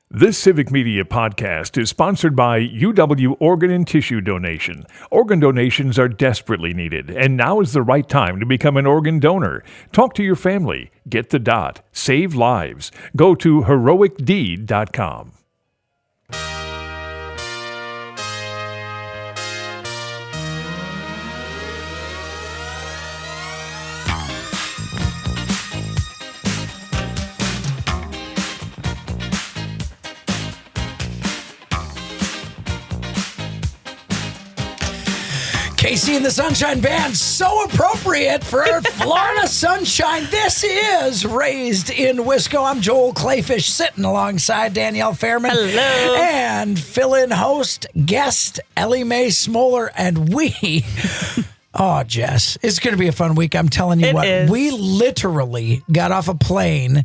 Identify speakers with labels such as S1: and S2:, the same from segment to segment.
S1: This Civic Media podcast is sponsored by UW Organ and Tissue Donation. Organ donations are desperately needed, and now is the right time to become an organ donor. Talk to your family. Get the dot. Save lives. Go to heroicdeed.com.
S2: Casey and the Sunshine Band, so appropriate for Florida sunshine. This is Raised in Wisco. I'm Joel Clayfish, sitting alongside Danielle Fairman.
S3: Hello.
S2: And fill-in host, guest, Ellie Mae Smoller, and we... Oh, Jess, it's going to be a fun week. I'm telling you what. We literally got off a plane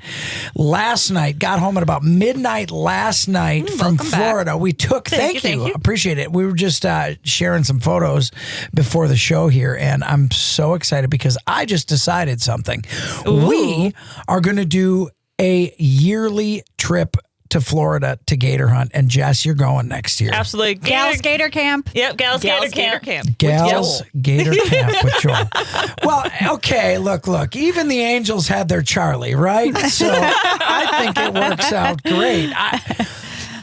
S2: last night, got home at about midnight last night from Florida. Back. We took, thank you. Appreciate it. We were just sharing some photos before the show here, and I'm so excited because I just decided something. Ooh. We are going to do a yearly trip to Florida to gator hunt, and Jess, you're going next year.
S3: Absolutely.
S4: Gals Gator Camp.
S3: Yep, Gals Gator Camp.
S2: Gals Gator Camp with Joel. Well, okay, look, even the angels had their Charlie, right? So I think it works out great.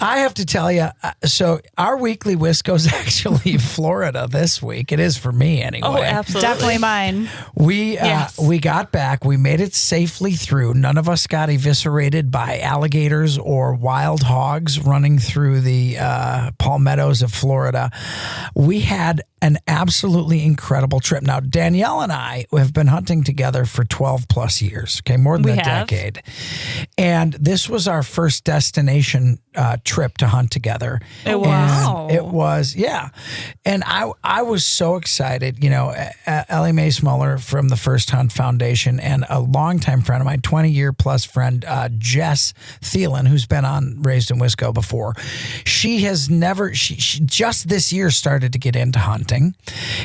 S2: I have to tell you, so our weekly Wisco is actually Florida this week. It is for me anyway.
S3: Oh, absolutely.
S4: Definitely mine.
S2: We got back. We made it safely through. None of us got eviscerated by alligators or wild hogs running through the palmettos of Florida. We had an absolutely incredible trip. Now, Danielle and I have been hunting together for 12 plus years, okay, more than a decade. And this was our first destination trip to hunt together.
S3: It was.
S2: And it was, yeah. And I was so excited. You know, Ellie Mae Smoller from the First Hunt Foundation and a longtime friend of mine, 20-year plus friend, Jess Thielen, who's been on Raised in Wisco before. She has never, she just this year started to get into hunting.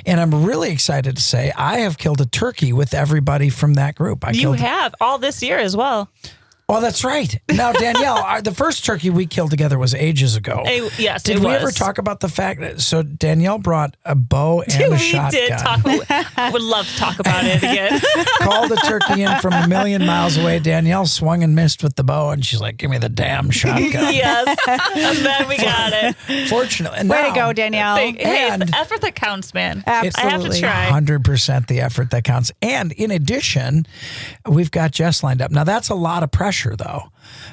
S2: And I'm really excited to say I have killed a turkey with everybody from that group.
S3: You have all this year as well.
S2: Oh, that's right. Now, Danielle, the first turkey we killed together was ages ago.
S3: Yes,
S2: Did we ever talk about the fact that, so Danielle brought a bow and a shotgun.
S3: We did. I would love to talk about it again.
S2: Called a turkey in from a million miles away. Danielle swung and missed with the bow, and she's like, give me the damn shotgun.
S3: Yes. And then we got it.
S2: Fortunately.
S4: Way to go, Danielle.
S3: Hey, it's the effort that counts, man.
S4: Absolutely.
S3: I have to try.
S2: 100% the effort that counts. And in addition, we've got Jess lined up. Now, that's a lot of pressure, though.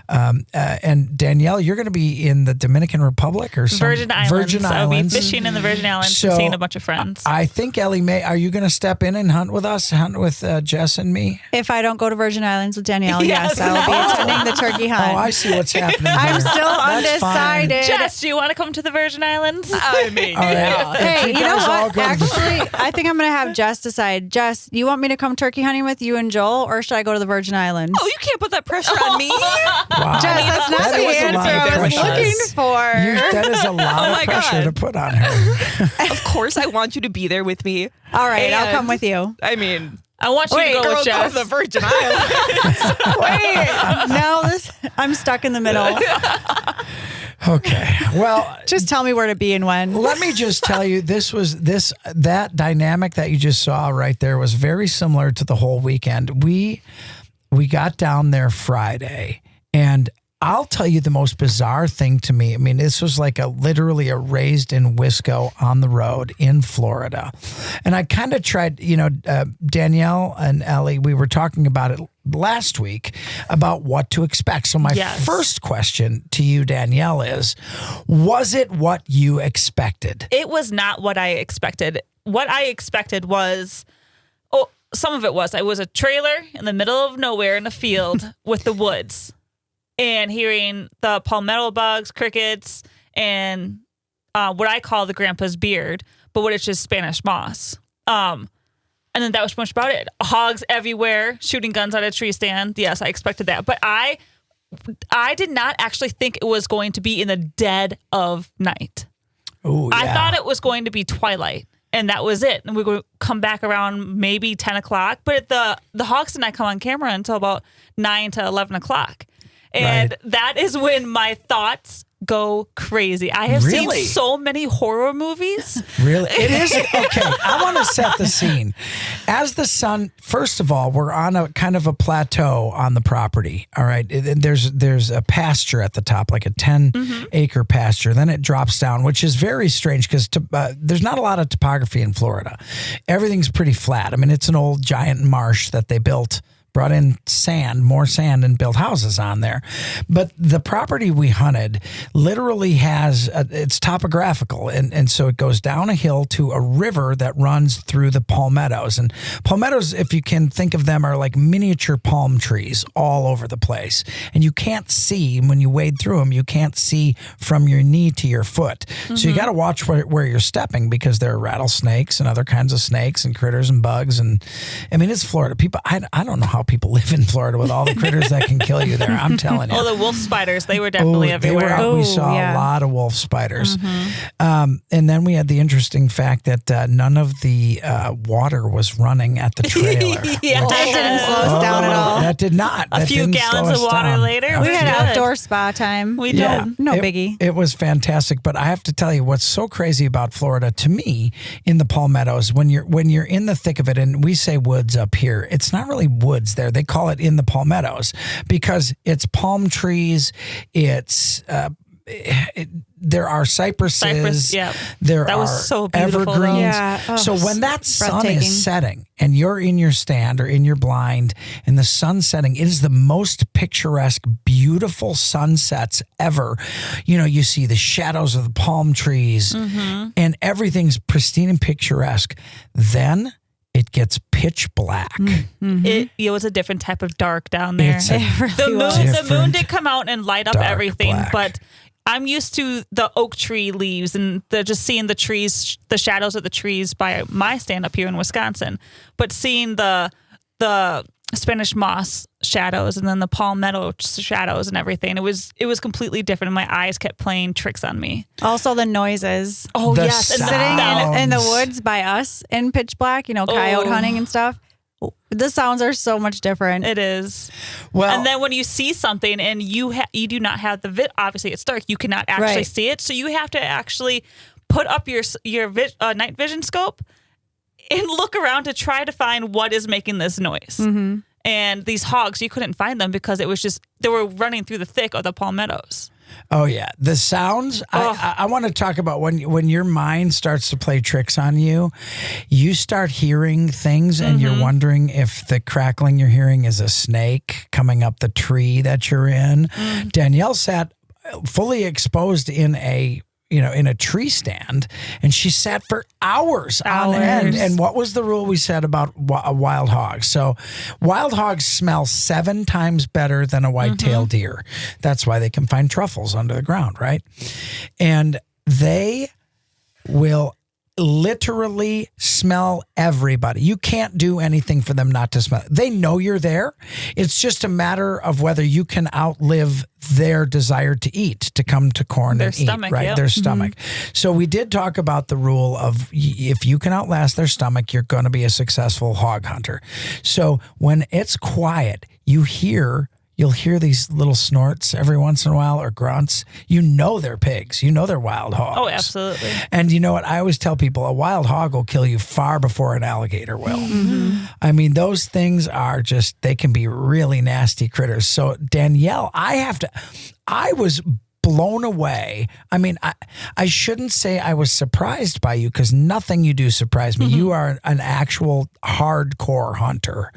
S2: And Danielle, you're going to be in the Dominican Republic or some
S3: Virgin Islands. I'll be fishing in the Virgin Islands,
S2: so,
S3: seeing a bunch of friends.
S2: I think, Ellie Mae, are you going to step in and hunt with us, hunt with Jess and me?
S4: If I don't go to Virgin Islands with Danielle, yes, I will be attending the turkey hunt.
S2: Oh, I see what's happening.
S4: I'm still undecided.
S3: Jess, do you want to come to the Virgin Islands?
S4: I mean,
S2: right.
S4: Hey, you know what? Actually, I think I'm going to have Jess decide. Jess, you want me to come turkey hunting with you and Joel, or should I go to the Virgin Islands?
S3: Oh, you can't put that pressure on me.
S2: Wow.
S4: Jess, that's not the answer I was looking for.
S2: That is a lot of pressure to put on her.
S5: Of course, I want you to be there with me.
S4: All right, I'll come with you.
S5: I mean,
S3: I want you to go with Jess.
S5: Go to the Virgin Islands.
S4: Wait, no, I'm stuck in the middle.
S2: Okay. Well,
S4: just tell me where to be and when.
S2: Let me just tell you, that dynamic that you just saw right there was very similar to the whole weekend. We got down there Friday, and I'll tell you the most bizarre thing to me. I mean, this was like literally a Raised in Wisco on the road in Florida. And I kind of tried, Danielle and Ellie, we were talking about it last week about what to expect. So my first question to you, Danielle, is, was it what you expected?
S3: It was not what I expected. What I expected was, some of it was, I was a trailer in the middle of nowhere in a field with the woods. And hearing the palmetto bugs, crickets, and what I call the grandpa's beard, but what it's just Spanish moss. And then that was much about it. Hogs everywhere, shooting guns at a tree stand. Yes, I expected that. But I did not actually think it was going to be in the dead of night.
S2: Ooh, yeah.
S3: I thought it was going to be twilight. And that was it. And we would come back around maybe 10 o'clock. But the hogs did not come on camera until about 9 to 11 o'clock. And that is when my thoughts go crazy. I have seen so many horror movies.
S2: Really? It is. Okay, I want to set the scene. As the sun, first of all, we're on a kind of a plateau on the property. All right. There's a pasture at the top, like a 10-acre pasture. Then it drops down, which is very strange because there's not a lot of topography in Florida. Everything's pretty flat. I mean, it's an old giant marsh that they brought in more sand, and built houses on there. But the property we hunted literally it's topographical. And so it goes down a hill to a river that runs through the palmettos. And palmettos, if you can think of them, are like miniature palm trees all over the place. And you can't see, when you wade through them, you can't see from your knee to your foot. So you got to watch where you're stepping, because there are rattlesnakes and other kinds of snakes and critters and bugs. And I mean, it's Florida. People, I don't know how people live in Florida with all the critters that can kill you there. I'm telling you.
S3: Oh, the wolf spiders, they were definitely everywhere.
S2: We saw a lot of wolf spiders. And then we had the interesting fact that none of the water was running at the trailer.
S4: That didn't slow us down at all.
S2: That did not.
S3: A few gallons of water later.
S4: We had outdoor spa time.
S3: We did.
S4: No biggie.
S2: It was fantastic. But I have to tell you, what's so crazy about Florida, to me, in the palmettos, when you're in the thick of it, and we say woods up here, it's not really woods there. They call it in the palmettos because it's palm trees. It's there are cypresses. There
S3: that
S2: are
S3: was so beautiful,
S2: evergreens.
S4: Yeah.
S2: So when that sun is setting and you're in your stand or in your blind and the sun's setting, it is the most picturesque, beautiful sunsets ever. You know, you see the shadows of the palm trees and everything's pristine and picturesque. Then it gets pitch black.
S3: It was a different type of dark down there.
S2: The
S3: moon did come out and light up everything,
S2: black.
S3: but I'm used to the oak tree leaves and just seeing the trees, the shadows of the trees by my stand up here in Wisconsin. But seeing the Spanish moss shadows and then the palmetto shadows and everything, it was completely different. And my eyes kept playing tricks on me.
S4: Also the noises.
S3: Oh,
S2: The
S3: yes. And
S4: Sitting in the woods by us in pitch black, coyote hunting and stuff. The sounds are so much different.
S3: It is.
S2: Well,
S3: and then when you see something and you do not have the obviously it's dark, you cannot actually see it. So you have to actually put up your night vision scope and look around to try to find what is making this noise. And these hogs, you couldn't find them because it was just, they were running through the thick of the palmettos.
S2: Oh, yeah. The sounds, I want to talk about when your mind starts to play tricks on you, you start hearing things and you're wondering if the crackling you're hearing is a snake coming up the tree that you're in. Danielle sat fully exposed in a tree stand, and she sat for hours on end. And what was the rule we said about wild hogs? So wild hogs smell 7 times better than a white-tailed deer. That's why they can find truffles under the ground, right? And they will literally smell everybody. You can't do anything for them not to smell. They know you're there. It's just a matter of whether you can outlive their desire to eat, to come to corn
S3: their
S2: and
S3: stomach,
S2: eat, right?
S3: Yep.
S2: Their stomach. So we did talk about the rule of if you can outlast their stomach, you're going to be a successful hog hunter. So when it's quiet, you'll hear these little snorts every once in a while or grunts. You know they're pigs. You know they're wild hogs.
S3: Oh, absolutely.
S2: And you know what? I always tell people a wild hog will kill you far before an alligator will. I mean, those things are they can be really nasty critters. So Danielle, I was blown away. I mean, I shouldn't say I was surprised by you because nothing you do surprised me. You are an actual hardcore hunter.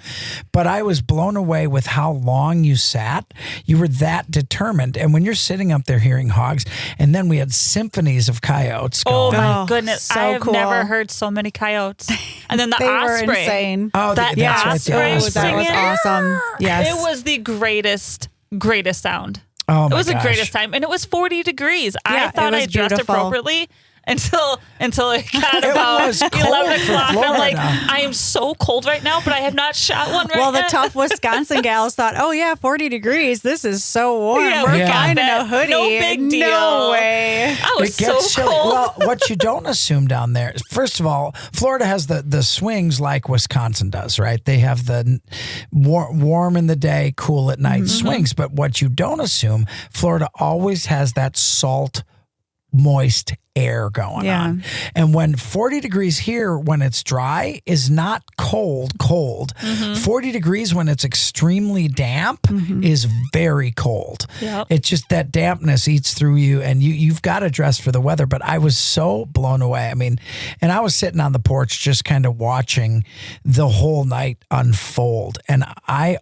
S2: But I was blown away with how long you sat. You were that determined. And when you're sitting up there hearing hogs, and then we had symphonies of coyotes going.
S3: Oh my goodness.
S4: So
S3: I have
S4: cool.
S3: never heard so many coyotes. And then the
S4: They were
S3: osprey.
S4: insane.
S2: Oh,
S3: That
S2: that's right.
S3: osprey
S2: The osprey.
S4: That was
S3: singing.
S4: awesome. Yes.
S3: It was the greatest sound.
S2: Oh
S3: It
S2: my
S3: was
S2: gosh.
S3: the greatest time. And it was 40 degrees.
S4: Yeah,
S3: I thought
S4: it was
S3: I dressed
S4: beautiful.
S3: appropriately. until it got about 11 o'clock. I'm like, I am so cold right now, but I have not shot one right
S4: Well, the
S3: yet.
S4: tough Wisconsin gals thought, oh, yeah, 40 degrees. This is so warm.
S3: Yeah,
S4: We're
S3: we got
S4: fine in
S3: that.
S4: a hoodie.
S3: No big deal.
S4: No way.
S3: I was
S2: It gets
S3: so
S2: chilly.
S3: cold.
S2: Well, what you don't assume down there, first of all, Florida has the swings like Wisconsin does, right? They have the warm in the day, cool at night swings. But what you don't assume, Florida always has that salt, moist air going on. And when 40 degrees here, when it's dry, is not cold. 40 degrees when it's extremely damp is very cold.
S3: Yep.
S2: It's just that dampness eats through you, and you've got to dress for the weather. But I was so blown away. I mean, and I was sitting on the porch just kind of watching the whole night unfold. And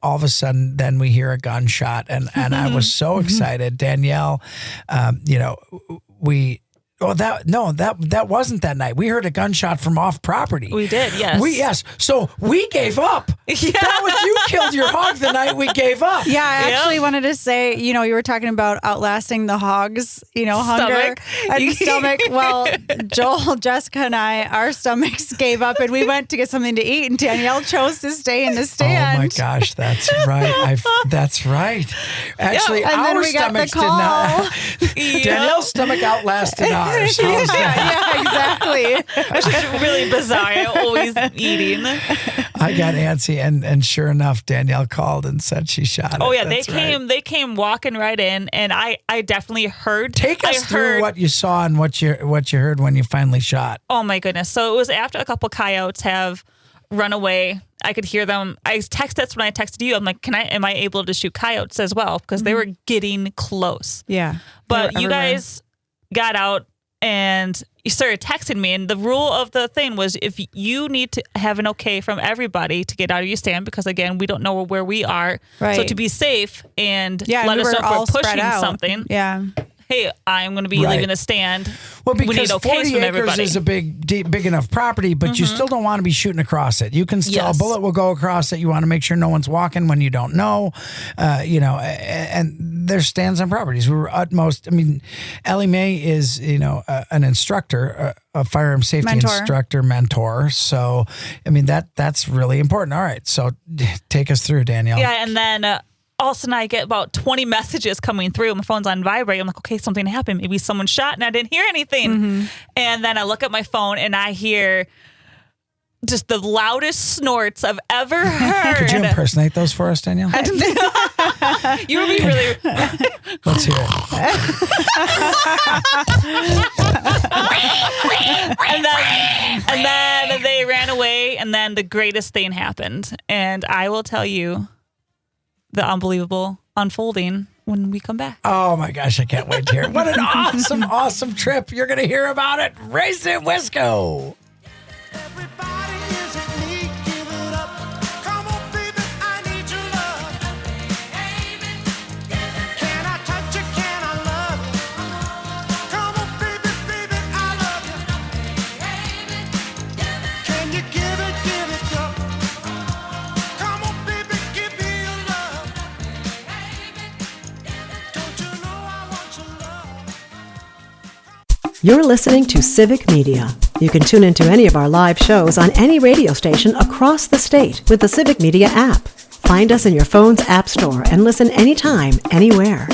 S2: all of a sudden, then we hear a gunshot, and I was so excited. Danielle, that wasn't that night. We heard a gunshot from off property.
S3: We did, yes.
S2: So we gave up.
S3: Yeah.
S2: That was you killed your hog the night we gave up.
S4: Yeah, I actually wanted to say, you were talking about outlasting the hogs, hunger and stomach. Well, Joel, Jessica, and I, our stomachs gave up, and we went to get something to eat, and Danielle chose to stay in the stand.
S2: Oh my gosh, that's right. That's right. Actually,
S4: and then
S2: our
S4: we got the
S2: stomachs did not.
S3: Yep.
S2: Danielle's stomach outlasted ours. How's that?
S4: Yeah, exactly.
S3: Which is really bizarre. Always eating.
S2: I got antsy, and sure enough, Danielle called and said she shot it.
S3: Oh yeah,
S2: That's right.
S3: They came walking right in, and I definitely heard.
S2: Take us through what you saw and what you heard when you finally shot.
S3: Oh my goodness! So it was after a couple coyotes have run away. I could hear them. That's when I texted you. I'm like, am I able to shoot coyotes as well? Because they were getting close.
S4: Yeah.
S3: But you guys got out and you started texting me, and the rule of the thing was if you need to have an okay from everybody to get out of your stand, because again, we don't know where we are.
S4: Right.
S3: So to be safe and
S4: Yeah,
S3: let
S4: we
S3: us
S4: were
S3: know
S4: all
S3: if we're
S4: spread
S3: pushing
S4: out.
S3: something.
S4: Yeah.
S3: Hey, I'm going to be
S2: Right.
S3: leaving the stand.
S2: Well,
S3: we
S2: because
S3: need okays
S2: 40
S3: from
S2: acres
S3: everybody.
S2: is a big enough property, but you still don't want to be shooting across it. You can still,
S3: Yes.
S2: a bullet will go across it. You want to make sure no one's walking when you don't know, and there's stands on properties. We were utmost, I mean, Ellie Mae is, an instructor, a firearm safety instructor, mentor. So, I mean, that's really important. All right. So take us through, Danielle.
S3: Yeah, and then all of a sudden I get about 20 messages coming through. My phone's on vibrate. I'm like, okay, something happened. Maybe someone shot and I didn't hear anything. And then I look at my phone and I hear just the loudest snorts I've ever heard.
S2: Could you impersonate those for us, Danielle?
S3: You would be really...
S2: Let's hear it.
S3: and then they ran away, and then the greatest thing happened. And I will tell you the unbelievable unfolding when we come back.
S2: Oh my gosh, I can't wait to hear it. What an awesome trip. You're going to hear about it. Race it, Wisco.
S6: Everybody is in need, give it up. Come on, baby, I need your love. Can I touch you? Can I love you? Come on, baby, I love you. Can you give it up? Come on, baby, give me your love. Don't you know I want your love?
S7: You're listening to Civic Media. You can tune into any of our live shows on any radio station across the state with the Civic Media app. Find us in your phone's app store and listen anytime, anywhere.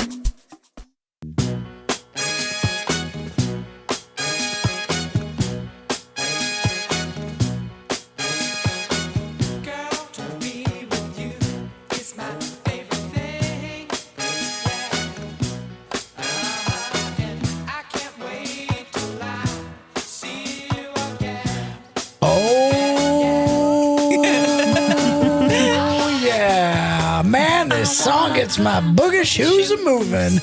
S6: Girl, to be with you is my favorite thing. And I can't wait till I see you again.
S2: Oh, yeah. Man, this song gets my booger shoes a-moving.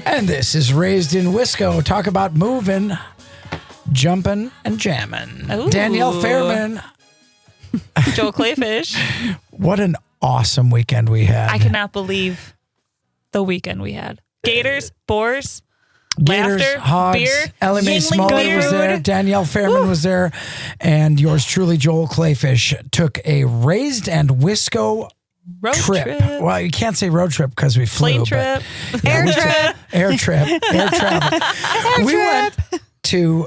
S2: And this is Raised in Wisco. Talk about moving, jumping, and jamming.
S3: Ooh.
S2: Danielle Fairman,
S3: Joel Clayfish.
S2: what an awesome weekend we had.
S3: I cannot believe the weekend we had. Gators, boars,
S2: Gators,
S3: laughter,
S2: hogs,
S3: beer,
S2: Ellie Mae
S3: Yingling
S2: Smollett
S3: beer.
S2: was there, Danielle Fairman was there, and yours truly, Joel Clayfish, took a Raised and Wisco
S3: Road
S2: trip. Well, you can't say road trip because we flew.
S3: Plane trip.
S2: Air trip. Air travel. We went to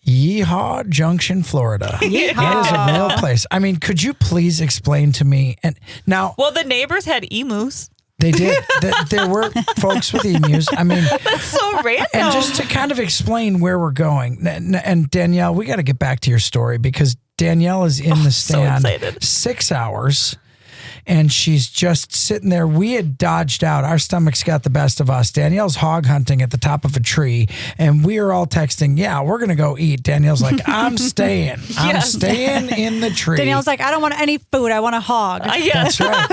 S2: Yeehaw Junction, Florida. That is a real place. I mean, could you please explain to me? And now,
S3: Well, the neighbors had emus.
S2: they did. There were folks with emus. I mean,
S3: That's so random.
S2: and just to kind of explain where we're going, and Danielle, we got to get back to your story because Danielle is in the
S3: so
S2: stand
S3: excited.
S2: 6 hours. And she's just sitting there. We had dodged out. Our stomachs got the best of us. Danielle's hog hunting at the top of a tree. And we are all texting, yeah, we're going to go eat. Danielle's like, I'm staying. I'm
S3: Yes.
S2: staying in the tree.
S4: Danielle's like, I don't want any food. I want a hog.
S2: That's right.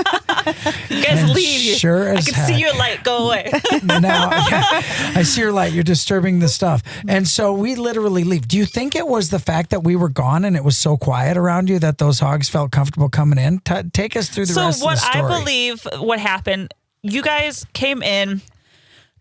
S3: You guys
S2: And
S3: leave.
S2: sure
S3: I
S2: as
S3: can
S2: heck.
S3: see your light go away.
S2: Now, I see your light. You're disturbing the stuff. And so we literally leave. Do you think it was the fact that we were gone and it was so quiet around you that those hogs felt comfortable coming in? Take us through the
S3: So
S2: rest
S3: what
S2: of the story.
S3: I believe what happened, you guys came in.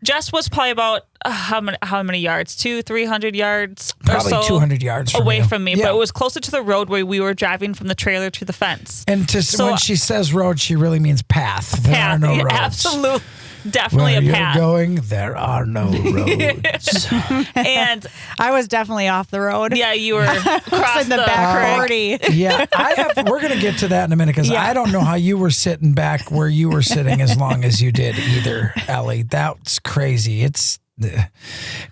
S3: Jess was probably about how many yards? 200-300 yards
S2: Probably
S3: or so
S2: 200 yards from
S3: away
S2: you.
S3: from me,
S2: Yeah.
S3: but it was closer to the road where we were driving from the trailer to the fence.
S2: And when she says road, she really means path. There are no
S3: yeah,
S2: roads.
S3: absolutely, definitely
S2: Where
S3: a
S2: you're
S3: path.
S2: going, there are no roads.
S3: And
S4: I was definitely off the road.
S3: yeah, you were across
S4: in the back
S3: creek.
S4: 40.
S2: Yeah, we're going to get to that in a minute because
S4: Yeah.
S2: I don't know how you were sitting back where you were sitting as long as you did either, Ellie. That's crazy.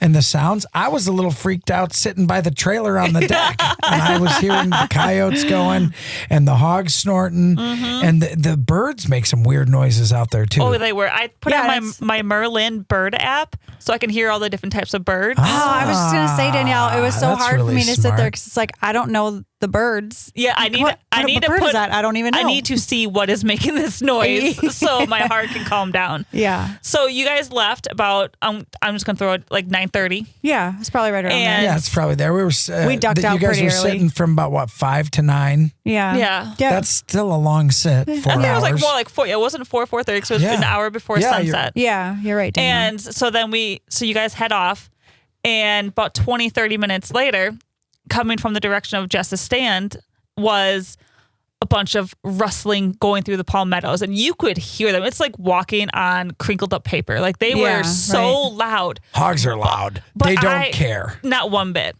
S2: And the sounds, I was a little freaked out sitting by the trailer on the deck. And I was hearing the coyotes going and the hogs snorting. And the birds make some weird noises out there too.
S3: Oh, they were. I put
S4: Yeah,
S3: on
S4: that's-
S3: my Merlin bird app so I can hear all the different types of birds.
S4: Oh, I was just going to say, Danielle, it was so
S2: That's
S4: hard for
S2: really
S4: me to sit
S2: smart.
S4: there because it's like, I don't know the birds.
S3: Yeah, I need
S4: What
S3: to
S4: bird
S3: put
S4: is that? I don't even know.
S3: I need to see what is making this noise so my heart can calm down.
S4: Yeah.
S3: So you guys left about I'm just gonna throw it like 9:30.
S4: Yeah. It's probably right around
S3: And-
S2: Yeah, it's probably there. We were.
S4: We ducked out
S2: You guys
S4: pretty
S2: were
S4: early.
S2: sitting from about what 5 to 9.
S4: there. Yeah.
S3: Yeah.
S2: That's still a long sit. 4
S3: I think it was like
S2: hours.
S3: more like 4. It wasn't 4:30 because it was
S2: Yeah.
S3: an hour before
S2: Yeah, you're-
S3: sunset.
S4: Yeah. You're right, Danielle.
S3: And so then so you guys head off, and about 20-30 minutes later, coming from the direction of Jess's stand was a bunch of rustling going through the palmettos, and you could hear them. It's like walking on crinkled up paper. Like they
S4: Yeah,
S3: were so
S4: right.
S3: loud.
S2: Hogs are loud.
S3: But
S2: They don't
S3: I-
S2: care.
S3: Not one bit.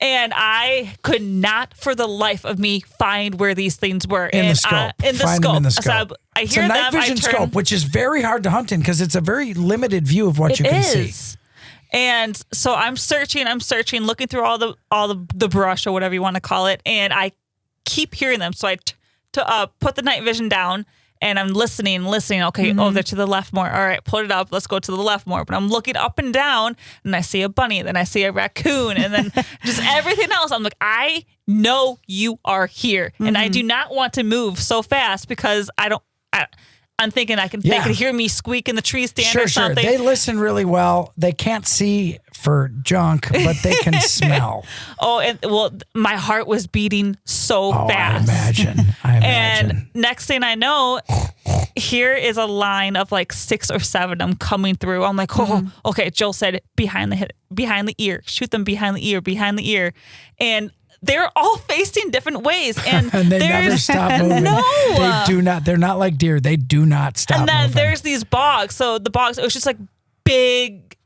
S3: And I could not, for the life of me, find where these things were.
S2: In the scope.
S3: In the
S2: Find
S3: scope.
S2: them in the
S3: So
S2: scope.
S3: I
S2: It's
S3: hear
S2: a
S3: them.
S2: night vision
S3: I turn,
S2: scope, which is very hard to hunt in because it's a very limited view of what you can see.
S3: And so I'm searching, looking through all the brush or whatever you want to call it, and I keep hearing them. So I put the night vision down, and I'm listening. Okay, oh, they're to the left more. All right, put it up. Let's go to the left more. But I'm looking up and down, and I see a bunny, then I see a raccoon, and then just everything else. I'm like, I know you are here, and I do not want to move so fast because I'm thinking they can hear me squeak in the tree stand or something.
S2: They listen really well. They can't see for junk, but they can smell.
S3: Oh, and well, my heart was beating so fast.
S2: I imagine.
S3: And next thing I know, here is a line of like 6 or 7 of them coming through. I'm like, oh, okay. Joel said behind the ear, shoot them behind the ear, and they're all facing different ways, and
S2: they never stop moving.
S3: No,
S2: They do not. They're not like deer. They do not stop
S3: and then
S2: moving.
S3: there's these bogs. So the bogs, it was just like big.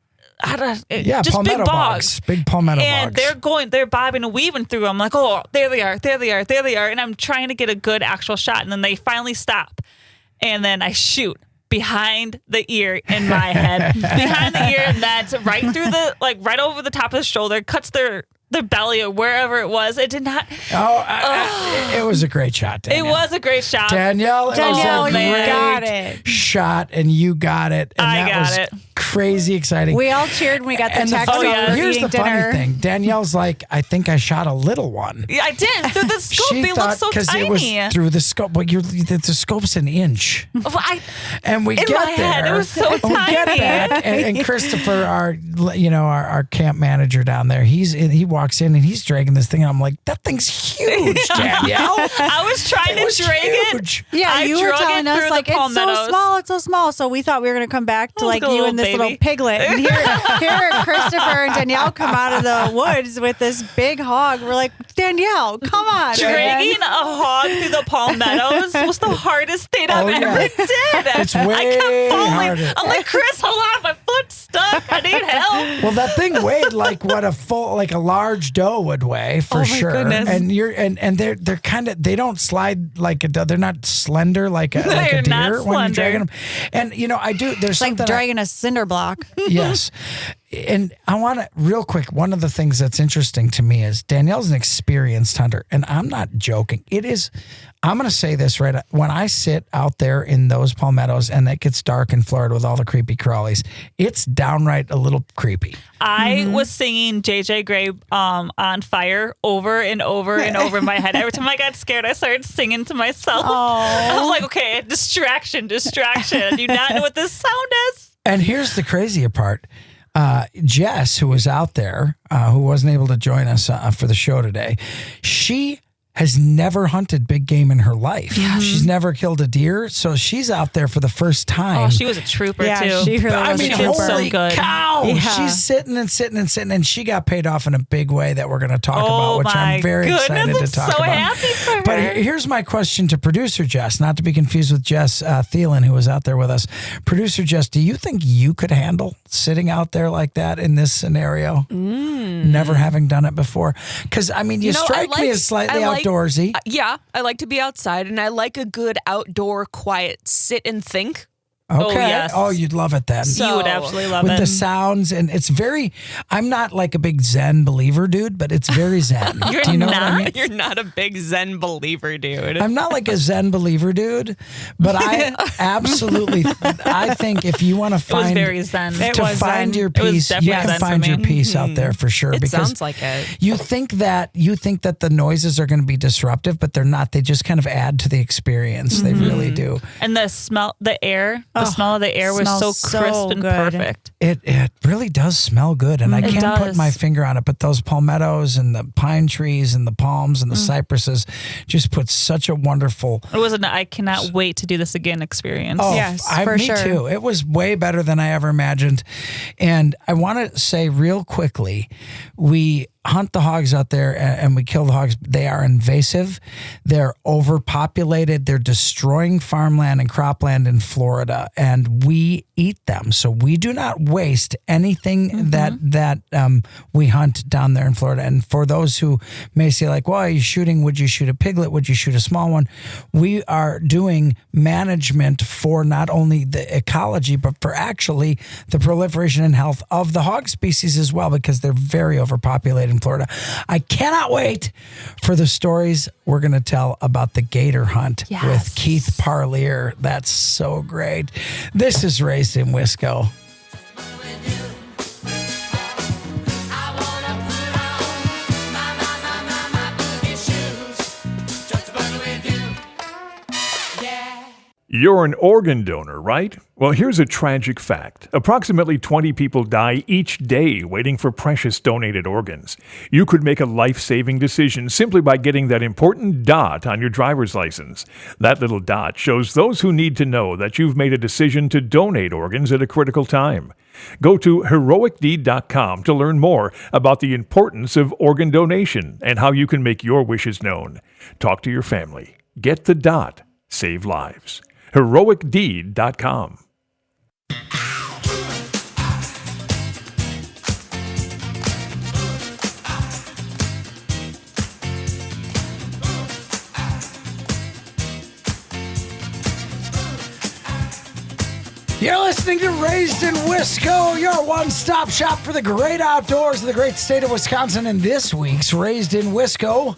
S3: Just
S2: palmetto
S3: big bogs.
S2: Big palmetto
S3: And
S2: bogs.
S3: they're bobbing and weaving through. I'm like, oh, there they are. And I'm trying to get a good actual shot. And then they finally stop. And then I shoot behind the ear in my head. Behind the ear, and that's right through right over the top of the shoulder, cuts their belly or wherever it was. It did not.
S2: It was a great shot, Danielle.
S3: It was a great shot.
S2: Danielle, it was
S4: Danielle,
S2: a
S4: you
S2: great
S4: got it.
S2: shot, and you got it. And
S3: I
S2: that
S3: got
S2: was
S3: it.
S2: crazy exciting.
S4: We all cheered when we got the
S2: and
S4: text.
S3: Oh, yeah.
S4: while we were
S2: Here's
S4: eating
S2: the
S4: dinner.
S2: funny thing. Danielle's like, I think I shot a little one.
S3: Yeah, I did. Through the scope,
S2: She
S3: they look
S2: thought
S3: so tiny.
S2: it was through the scope, but the scope's an inch. And we
S3: In
S2: get
S3: my
S2: there.
S3: head, it was so
S2: and we get
S3: tiny.
S2: back, and Christopher, our camp manager down there, he walks in and he's dragging this thing. And I'm like, that thing's huge, Danielle.
S3: I was trying
S2: It was
S3: to drag
S2: huge.
S3: it.
S4: Yeah,
S3: I
S4: you were
S3: drug
S4: telling
S3: it
S4: us
S3: through
S4: like
S3: the
S4: it's
S3: palmettos.
S4: so small. So we thought we were going to come back to like
S3: like a
S4: you
S3: little
S4: and this little
S3: baby.
S4: piglet. And here Christopher and Danielle come out of the woods with this big hog. We're like, Danielle, come on.
S3: Dragging a hog through the palmettos was the hardest thing I've ever did.
S2: It's way
S3: I kept falling.
S2: harder.
S3: I'm like, Chris, hold on, my foot's stuck. I need help.
S2: Well, that thing weighed like what a large doe would weigh for sure.
S5: Goodness.
S2: And they're kind of, they don't slide like a doe. They're not slender like a
S3: They're not
S2: deer when you're
S3: slender.
S2: dragging them. And there's
S4: It's like
S2: something
S4: dragging a cinder block.
S2: yes. And I want to, real quick, one of the things that's interesting to me is Danielle's an experienced hunter, and I'm not joking. It is, I'm going to say this right, when I sit out there in those palmettos and it gets dark in Florida with all the creepy crawlies, it's downright a little creepy.
S3: I was singing JJ Gray on Fire over and over and over in my head. Every time I got scared, I started singing to myself. I was like, okay, distraction. I do not know what this sound is.
S2: And here's the crazier part. Jess, who was out there, who wasn't able to join us for the show today, she has never hunted big game in her life. She's never killed a deer, so she's out there for the first time.
S3: Oh, she was a trooper
S4: Yeah,
S3: too.
S4: she really
S2: I
S4: was
S2: mean,
S4: a trooper.
S3: so
S2: holy
S3: good.
S2: cow!
S4: Yeah.
S2: She's sitting, and she got paid off in a big way that we're going to talk about,
S3: Oh
S2: which
S3: my
S2: I'm very
S3: goodness,
S2: excited
S3: I'm
S2: to talk
S3: so
S2: about.
S3: happy for her.
S2: But here's my question to producer Jess, not to be confused with Jess Thielen, who was out there with us. Producer Jess, do you think you could handle sitting out there like that in this scenario? Never having done it before? Because, I mean, you strike me as slightly outdoorsy.
S5: Yeah, I like to be outside, and I like a good outdoor, quiet sit and think.
S2: Okay.
S3: Oh, yes.
S2: Oh, you'd love it then.
S3: You would absolutely love
S2: With
S3: it.
S2: the sounds, and it's very, I'm not like a big Zen believer, dude, but it's very Zen.
S3: You're
S2: Do you know what I
S3: not?
S2: mean?
S5: You're not a big Zen believer, dude.
S2: I'm not like a Zen believer, dude, but I absolutely, I think if you want to
S3: It was
S2: find,
S3: very zen.
S2: to find your
S3: It was
S2: peace, you
S3: definitely
S2: can
S3: zen for
S2: find your
S3: me.
S2: peace out there for sure.
S5: It
S2: because
S5: sounds like it.
S2: you think that the noises are going to be disruptive, but they're not. They just kind of add to the experience. They really do.
S3: And the smell of the air was so
S4: smells
S3: crisp
S4: so
S3: and
S4: good.
S3: perfect.
S2: It really does smell good, and I
S3: It
S2: can't put
S3: does.
S2: my finger on it. But those palmettos and the pine trees and the palms and the cypresses just put such a wonderful.
S3: It was I cannot wait to do this again experience.
S2: Oh,
S4: Yes, for
S2: me
S4: sure.
S2: too. It was way better than I ever imagined. And I want to say real quickly, we hunt the hogs out there and we kill the hogs. They are invasive. They're overpopulated. They're destroying farmland and cropland in Florida, and we eat them. So we do not waste anything that we hunt down there in Florida. And for those who may say like, well, are you shooting? Would you shoot a piglet? Would you shoot a small one? We are doing management for not only the ecology, but for actually the proliferation and health of the hog species as well, because they're very overpopulated in Florida. I cannot wait for the stories we're going to tell about the gator hunt with Keith Parlier. That's so great. This is Raised in Wisco.
S1: You're an organ donor, right? Well, here's a tragic fact. Approximately 20 people die each day waiting for precious donated organs. You could make a life-saving decision simply by getting that important dot on your driver's license. That little dot shows those who need to know that you've made a decision to donate organs at a critical time. Go to heroicdeed.com to learn more about the importance of organ donation and how you can make your wishes known. Talk to your family. Get the dot. Save lives. heroicdeed.com.
S2: You're listening to Raised in Wisco, your one-stop shop for the great outdoors of the great state of Wisconsin. And this week's Raised in Wisco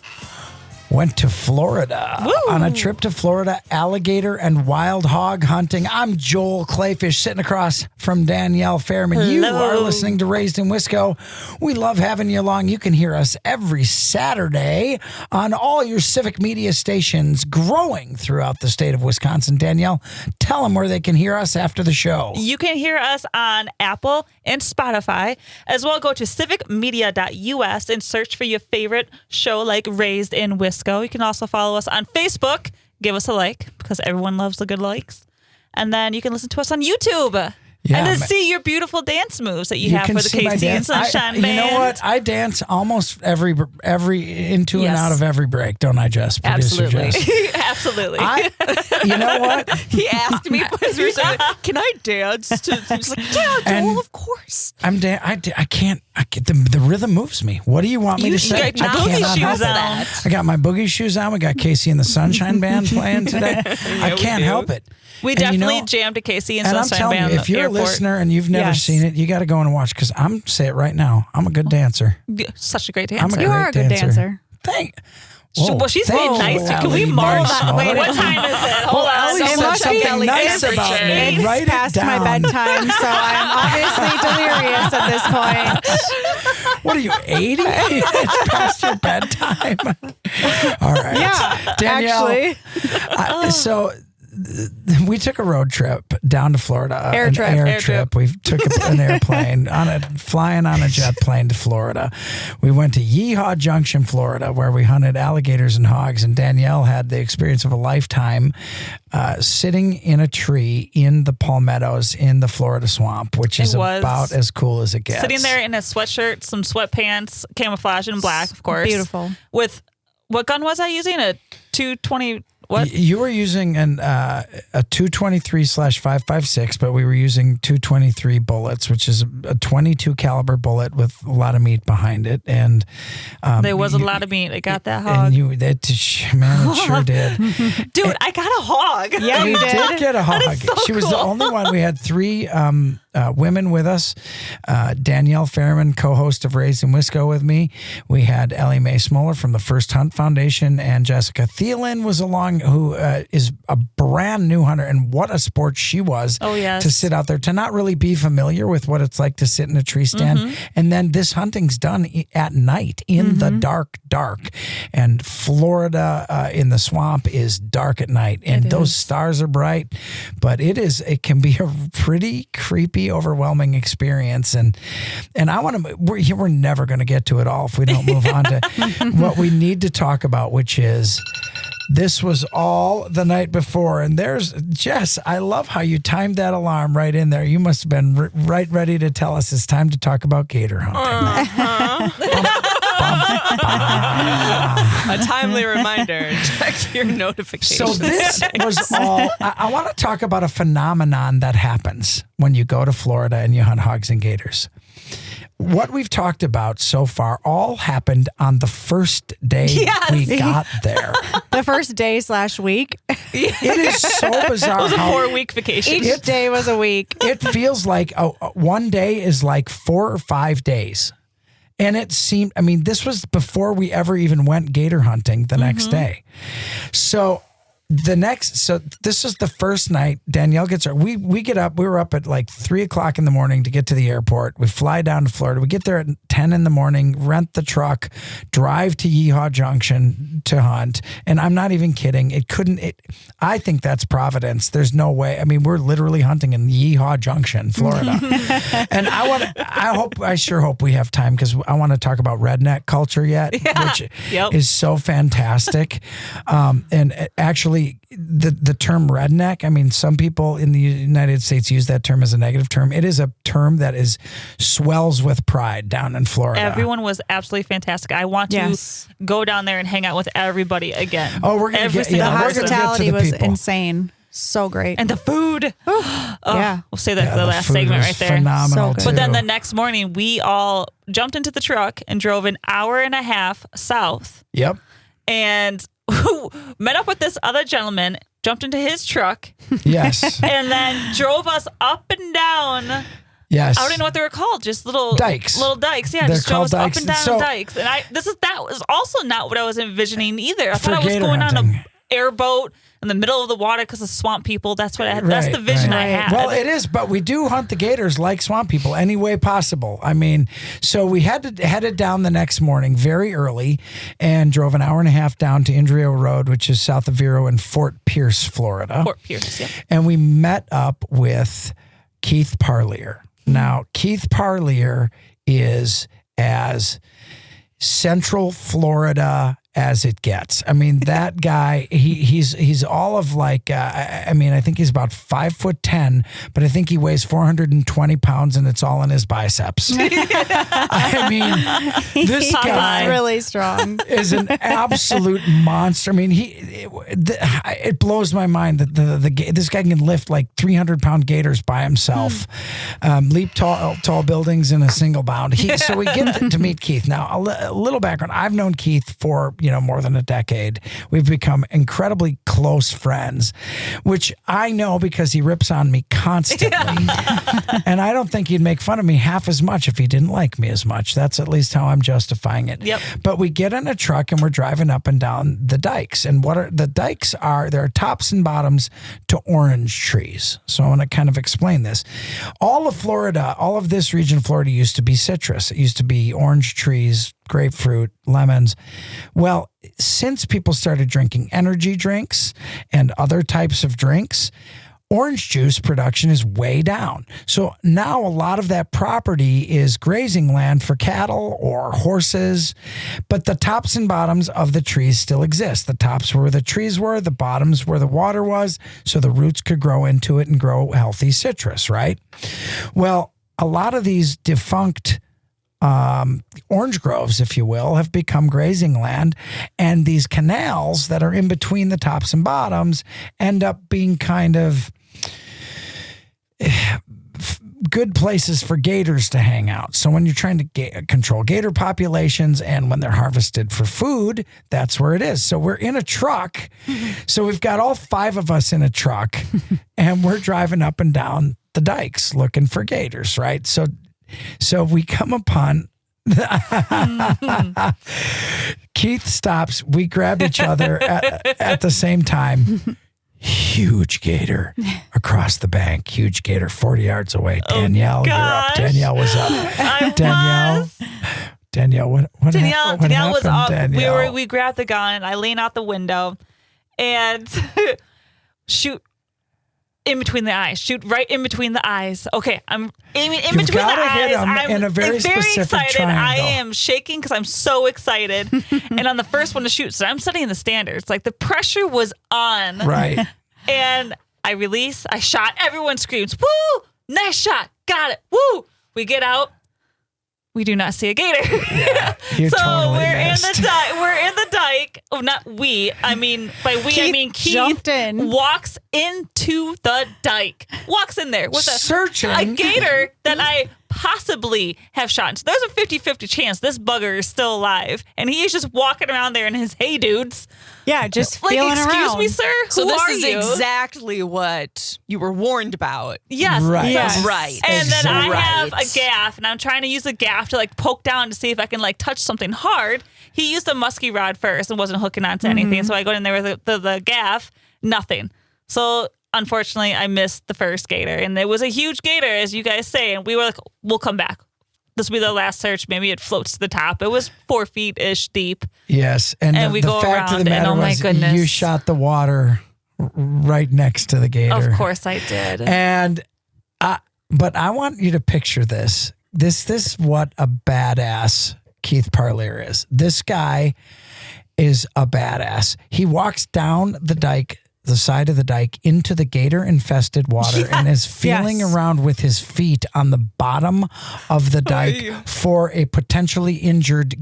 S2: went to Florida. On a trip to Florida, alligator and wild hog hunting. I'm Joel Clayfish, sitting across from Danielle Fairman. You are listening to Raised in Wisco. We love having you along. You can hear us every Saturday on all your civic media stations growing throughout the state of Wisconsin. Danielle, tell them where they can hear us after the show.
S3: You can hear us on Apple and Spotify. As well, go to civicmedia.us and search for your favorite show like Raised in Wisco. You can also follow us on Facebook. Give us a like because everyone loves the good likes. And then you can listen to us on YouTube.
S2: Yeah,
S3: and to see your beautiful dance moves that you have
S2: can
S3: for the
S2: see my
S3: KC and
S2: dance.
S3: Sunshine Band.
S2: You know what? I dance almost every into and
S5: Yes.
S2: out of every break, don't I, Jess? Producer
S5: Absolutely.
S2: Jess?
S3: Absolutely.
S2: You know what?
S5: He asked me, can I dance? He's like, yeah,
S2: And-
S5: Joel, of course.
S2: I can't. The rhythm moves me. What do you want me to say?
S3: got your
S2: I
S3: boogie
S2: cannot help
S3: shoes
S2: it.
S3: on.
S2: I got my boogie shoes on. We got Casey and the Sunshine Band playing today. I can't help it.
S3: we
S2: And you
S3: definitely
S2: know-
S3: jammed to KC and
S2: And I'm
S3: Sunshine
S2: telling
S3: Band
S2: you, if
S3: at the
S2: you're a
S3: airport.
S2: listener and you've never
S4: Yes.
S2: seen it, you got to go and watch because I'm say it right now. I'm a good dancer.
S3: Such a great
S2: I'm
S3: dancer.
S2: a
S4: You
S2: great
S4: are a good dancer.
S2: Thank.
S3: Well, she's
S2: thank
S3: being
S2: you,
S3: nice. Can we
S2: Ellie
S3: mark
S2: Mae
S3: that?
S2: Smoller.
S3: Wait, what time is it? Hold on.
S2: Ellie
S4: It
S2: said
S4: must be
S2: something nice
S3: temperature.
S2: about me.
S4: It's
S2: Write it
S4: past my
S2: down.
S4: bedtime, so I'm obviously delirious at this point.
S2: What are you, 80? It's past your bedtime. All right.
S4: Yeah,
S2: Danielle,
S4: actually.
S2: So we took a road trip down to Florida.
S4: Air
S2: an
S4: trip.
S2: Air
S3: Air
S2: trip.
S3: trip.
S2: We took an airplane flying on a jet plane to Florida. We went to Yeehaw Junction, Florida, where we hunted alligators and hogs. And Danielle had the experience of a lifetime sitting in a tree in the palmettos in the Florida swamp, which is
S3: It was
S2: about as cool as it gets.
S3: Sitting there in a sweatshirt, some sweatpants, camouflage in black, of course.
S4: Beautiful.
S3: With what gun was I using? A 220. What?
S2: You were using a 223/5.56, but we were using 223 bullets, which is a 22 caliber bullet with a lot of meat behind it. And
S3: There was a lot of meat. I got that
S2: And
S3: hog.
S2: man, it sure did.
S3: Dude, I got a hog.
S4: Yeah,
S2: We
S4: you
S2: did
S4: did.
S2: get a hog.
S3: so
S2: She was the
S3: cool.
S2: only one. We had three women with us. Danielle Fairman, co-host of Raised in Wisco with me. We had Ellie Mae Smoller from the First Hunt Foundation, and Jessica Thielen was along, who is a brand new hunter, and what a sport she was.
S3: Oh, yes.
S2: To sit out there, to not really be familiar with what it's like to sit in a tree stand.
S3: Mm-hmm.
S2: And then this hunting's done at night in the dark. And Florida in the swamp is dark at night, and those stars are bright, but it can be a pretty creepy, overwhelming experience. And we're never going to get to it all if we don't move on to what we need to talk about, which is this was all the night before. And there's Jess, I love how you timed that alarm right in there. You must have been right ready to tell us it's time to talk about gator hunting.
S5: A timely reminder. Check your notifications.
S2: So this was all. I want to talk about a phenomenon that happens when you go to Florida and you hunt hogs and gators. What we've talked about so far all happened on the first day we got there.
S4: The first day / week.
S2: It is so bizarre.
S3: It was a
S2: how
S3: 4-week vacation.
S4: Each day was a week.
S2: it feels like one day is like 4 or 5 days. And it seemed, this was before we ever even went gator hunting the next day. So this is the first night Danielle gets her. We get up. We were up at like 3:00 in the morning to get to the airport. We fly down to Florida. We get there at 10 in the morning, rent the truck, drive to Yeehaw Junction to hunt. And I'm not even kidding. I think that's Providence. There's no way. We're literally hunting in Yeehaw Junction, Florida. And I sure hope we have time because I want to talk about redneck culture yet, which is so fantastic. And actually, the term redneck, some people in the United States use that term as a negative term. It is a term that swells with pride down in Florida.
S3: Everyone was absolutely fantastic. I want to go down there and hang out with everybody again.
S2: Oh, we're going to get
S4: The
S2: we're gonna get to
S4: hospitality
S2: the
S4: was
S2: people.
S4: insane. So great.
S3: And the food.
S4: Yeah.
S3: We'll say that
S2: Yeah,
S3: the last
S2: food
S3: segment
S2: was
S3: right there.
S2: phenomenal,
S4: So good.
S3: But then
S2: too.
S3: the next morning, we all jumped into the truck and drove an hour and a half south
S2: Yep.
S3: and met up with this other gentleman, jumped into his truck,
S2: Yes.
S3: and then drove us up and down.
S2: Yes.
S3: I don't even know what they were called. Just little
S2: Dikes.
S3: Little dikes. Yeah,
S2: They're
S3: just drove us
S2: called
S3: up
S2: dikes.
S3: and down
S2: So-
S3: dikes. And that was also not what I was envisioning either. I
S2: For
S3: thought I was
S2: gator
S3: going on
S2: hunting.
S3: an airboat in the middle of the water because of swamp people. That's what that's the vision I had.
S2: Well, it is, but we do hunt the gators like swamp people any way possible. So we headed down the next morning very early and drove an hour and a half down to Indrio Road, which is south of Vero in Fort Pierce, Florida.
S3: Fort Pierce, yeah.
S2: And we met up with Keith Parlier. Now, Keith Parlier is as Central Florida as it gets. I mean, that guy, he's all of like, I mean, I think he's about 5'10", but I think he weighs 420 pounds and it's all in his biceps. I mean, this guy
S4: is really strong.
S2: is an absolute monster. I mean, it blows my mind that this guy can lift like 300-pound gators by himself, leap tall buildings in a single bound. So we get to meet Keith. Now, a little background. I've known Keith for more than a decade. We've become incredibly close friends, which I know because he rips on me constantly. And I don't think he'd make fun of me half as much if he didn't like me as much. That's at least how I'm justifying it.
S3: Yep.
S2: But we get in a truck and we're driving up and down the dikes. And what are the dikes are? There are tops and bottoms to orange trees. So I want to kind of explain this. All of Florida, all of this region of Florida used to be citrus. It used to be orange trees, grapefruit, lemons. Well, since people started drinking energy drinks and other types of drinks, orange juice production is way down. So now a lot of that property is grazing land for cattle or horses, but the tops and bottoms of the trees still exist. The tops were where the trees were, the bottoms where the water was, so the roots could grow into it and grow healthy citrus, right? Well, a lot of these defunct orange groves, if you will, have become grazing land, and these canals that are in between the tops and bottoms end up being kind of good places for gators to hang out. So when you're trying to control gator populations and when they're harvested for food, that's where it is. So we're in a truck. So we've got all 5 of us in a truck and we're driving up and down the dikes looking for gators, right? So we come upon Keith stops. We grab each other at the same time. Huge gator across the bank. Huge gator 40 yards away. Danielle, you're up. Danielle was up. Danielle, what
S3: Danielle was up.
S2: Danielle?
S3: We grabbed the gun. I lean out the window and shoot in between the eyes. Shoot right in between the eyes. Okay, I'm aiming in between the eyes. I'm
S2: in a very specific
S3: excited.
S2: triangle.
S3: I am shaking because I'm so excited. And on the first one to shoot, so I'm setting the standards. Like the pressure was on.
S2: Right.
S3: And I release. I shot. Everyone screams, "Woo! Nice shot! Got it! Woo!" We get out. We do not see a gator.
S2: Yeah, you
S3: so
S2: totally
S3: we're
S2: missed.
S3: in the dike. We're in the dike. Oh, not we. I mean, by we, I mean Keith
S4: jumped in.
S3: walks into the dike. Walks in there with a gator that I possibly have shot. So there's a 50-50 chance this bugger is still alive. And he is just walking around there in his hey dudes.
S4: Yeah, just
S3: Like,
S4: feeling
S3: excuse
S4: around.
S3: me, sir?
S5: So
S3: Who
S5: this
S3: are
S5: is
S3: you?
S5: exactly what you were warned about.
S3: Yes.
S2: Right.
S3: Yes.
S5: Right.
S3: And then I have
S5: Right.
S3: a gaff, and I'm trying to use a gaff to like poke down to see if I can like touch something hard. He used a musky rod first and wasn't hooking onto anything. So I go in there with the gaff, nothing. So unfortunately, I missed the first gator, and it was a huge gator, as you guys say. And we were like, we'll come back. This will be the last search. Maybe it floats to the top. It was 4 feet-ish deep.
S2: Yes. And
S3: we
S2: the
S3: go
S2: fact of
S3: around
S2: the matter
S3: and, oh my
S2: was
S3: goodness.
S2: you shot the water right next to the gator.
S3: Of course I did.
S2: And but I want you to picture this. This what a badass Keith Parlier is. This guy is a badass. He walks down the dike, the side of the dike, into the gator-infested water and is feeling around with his feet on the bottom of the dike for a potentially injured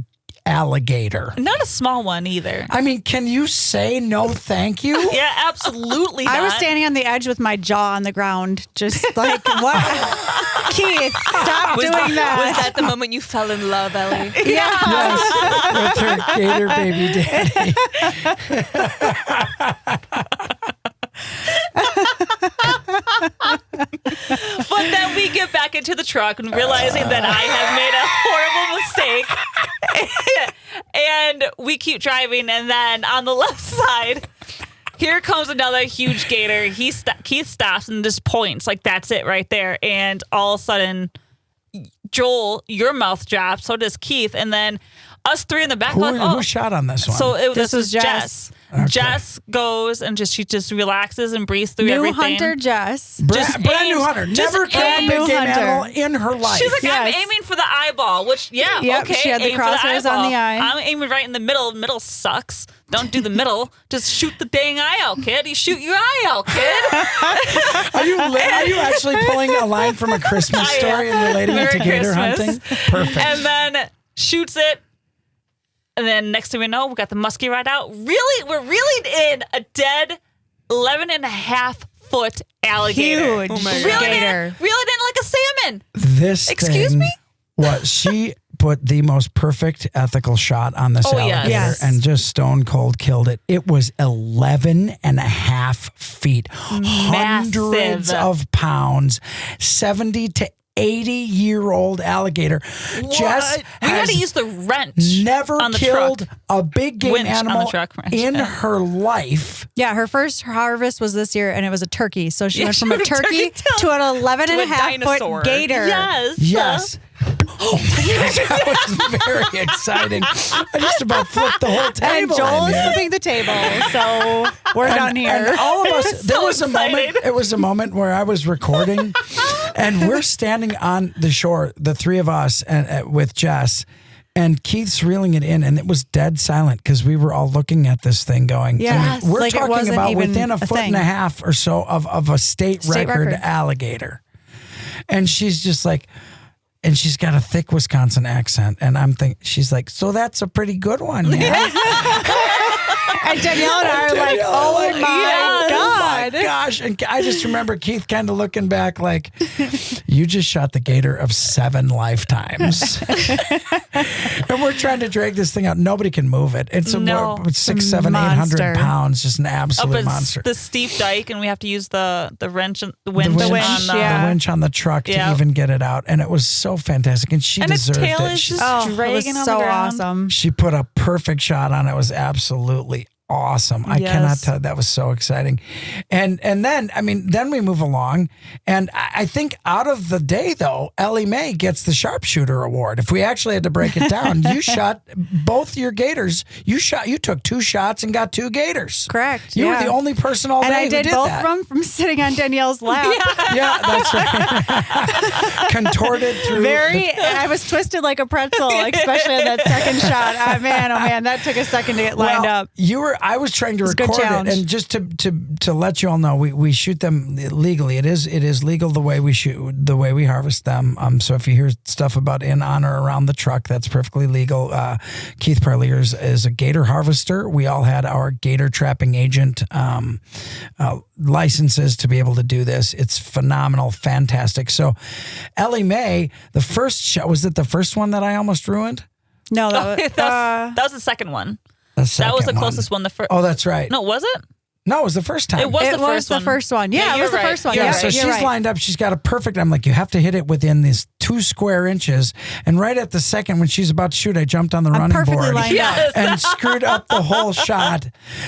S2: alligator.
S3: Not a small one either.
S2: I mean, can you say no thank you?
S3: Yeah, absolutely not.
S4: I was standing on the edge with my jaw on the ground, just like, what? Keith, stop doing that.
S5: Was that the moment you fell in love, Ellie?
S4: Yeah.
S2: Yes, with her gator baby daddy.
S3: But then we get back into the truck and realizing that I have made a horrible mistake. And we keep driving. And then on the left side, here comes another huge gator. Keith stops and just points like, that's it right there. And all of a sudden, Joel, your mouth drops. So does Keith. And then us three in the back going,
S2: Who shot on this one?
S3: So this
S4: was
S3: was
S4: Jess.
S3: Jess.
S2: Okay.
S3: Jess goes and she just relaxes and breathes through
S4: New
S3: everything.
S4: hunter Jess.
S2: brand new
S3: aims-
S2: hunter.
S3: just
S2: Never killed a
S3: aims-
S2: big game
S4: hunter.
S2: animal in her life.
S3: She's like, I'm
S4: Yes.
S3: aiming for the eyeball, which, yeah,
S4: Yep,
S3: okay.
S4: she had the
S3: aim for
S4: crosshairs on
S3: eyeball.
S4: the eye.
S3: I'm aiming right in the middle. Middle sucks. Don't do the middle. Just shoot the dang eye out, kid. You shoot your eye out, kid.
S2: Are you actually pulling a line from a Christmas
S3: I am.
S2: story and relating it to
S3: Merry
S2: gator
S3: Christmas.
S2: hunting? Perfect.
S3: And then shoots it. And then next thing we know, we got the muskie right out. Really, we're reeling in a dead 11.5-foot alligator.
S4: Huge
S3: Reeling
S4: gator.
S3: in like a salmon.
S2: This
S3: Excuse
S2: thing
S3: me?
S2: was she put the most perfect ethical shot on this
S3: Oh, yes.
S2: alligator
S4: Yes.
S2: and just stone cold killed it. It was 11.5 feet, hundreds
S3: Massive.
S2: of pounds, 70 to 80-year-old alligator. Jess
S3: We had
S2: has
S3: to use the wrench
S2: never
S3: on the
S2: killed
S3: truck.
S2: a big game
S3: Winch on the
S2: animal
S3: truck, wrench.
S2: in her life.
S4: Yeah, her first harvest was this year, and it was a turkey. So she
S3: Yeah,
S4: went
S3: she
S4: from a
S3: went
S4: turkey
S3: turkey
S4: to an 11.5
S5: dinosaur.
S4: foot gator.
S3: Yes.
S2: Yes. Oh my gosh, that was very exciting. I just about flipped the whole
S4: And
S2: table.
S4: Joel
S2: in
S4: is
S2: here.
S4: flipping the table. So we're done here.
S2: And all of us, there
S3: so
S2: was a moment.
S3: excited.
S2: It was a moment where I was recording, and we're standing on the shore, the three of us, and with Jess. And Keith's reeling it in, and it was dead silent because we were all looking at this thing going,
S4: Yes,
S2: we're
S4: like it
S2: talking
S4: wasn't
S2: about
S4: even
S2: within a
S4: a
S2: foot and
S4: thing.
S2: a half or so of a state record
S4: record.
S2: alligator. And she's just like, and she's got a thick Wisconsin accent. And I'm thinking, she's like, so that's a pretty good one. Yeah.
S4: And Danielle and I are like,
S2: Danielle,
S4: oh
S2: like,
S4: my
S2: yeah,
S4: God.
S2: oh my gosh. And I just remember Keith kind of looking back like, you just shot the gator of 7 lifetimes. And we're trying to drag this thing out. Nobody can move it. It's
S3: No.
S2: 600, 700,
S4: Monster.
S2: 800 pounds. Just an
S3: Up
S2: absolute monster.
S3: the steep dike, and we have to use the wrench, and the winch,
S2: winch,
S3: on the.
S4: yeah.
S2: the winch on the truck to
S3: Yeah.
S2: even get it out. And it was so fantastic. And she
S3: And its
S2: deserved
S3: tail
S2: it.
S3: is
S2: She-
S3: just
S4: Oh, it was
S3: dragging on
S4: so
S3: the ground.
S4: awesome.
S2: She put a perfect shot on it. It was absolutely awesome. I
S3: Yes.
S2: cannot tell. That was so exciting. And then, I mean, then we move along. And I think out of the day, though, Ellie Mae gets the sharpshooter award. If we actually had to break it down, you shot both your gators. You took 2 shots and got 2 gators.
S4: Correct.
S2: You
S4: yeah.
S2: were the only person all
S4: And
S2: day
S4: I
S2: who
S4: did
S2: did
S4: both
S2: that.
S4: of them from sitting on Danielle's lap.
S2: Yeah, that's right. Contorted through.
S4: I was twisted like a pretzel, especially on that second shot. Oh man, that took a second to get lined
S2: Well,
S4: up.
S2: I was trying to
S4: It's a good
S2: record it,
S4: challenge.
S2: and just to let you all know, we shoot them legally. It is legal the way we shoot, the way we harvest them. So if you hear stuff about in, on, or around the truck, that's perfectly legal. Keith Parlier is a gator harvester. We all had our gator trapping agent licenses to be able to do this. It's phenomenal, fantastic. So Ellie Mae, the first shot, was it the first one that I almost ruined?
S4: No, that was,
S3: that was the second one.
S2: The
S3: That was the
S2: second
S3: closest one. The first.
S2: Oh, that's right.
S3: No, was it?
S2: No, it was the first time.
S3: It was
S4: it
S3: the
S4: was
S3: first
S4: the
S3: one.
S4: first one. Yeah, it
S3: you're
S4: was the
S3: right.
S4: first one.
S3: You're
S2: Yeah,
S3: right.
S2: so she's
S4: right.
S2: lined up. She's got a perfect. I'm like, you have to hit it within these 2 square inches. And right at the second, when she's about to shoot, I jumped on the running
S4: perfectly
S2: board
S4: lined
S3: Yes.
S2: and screwed up the whole shot.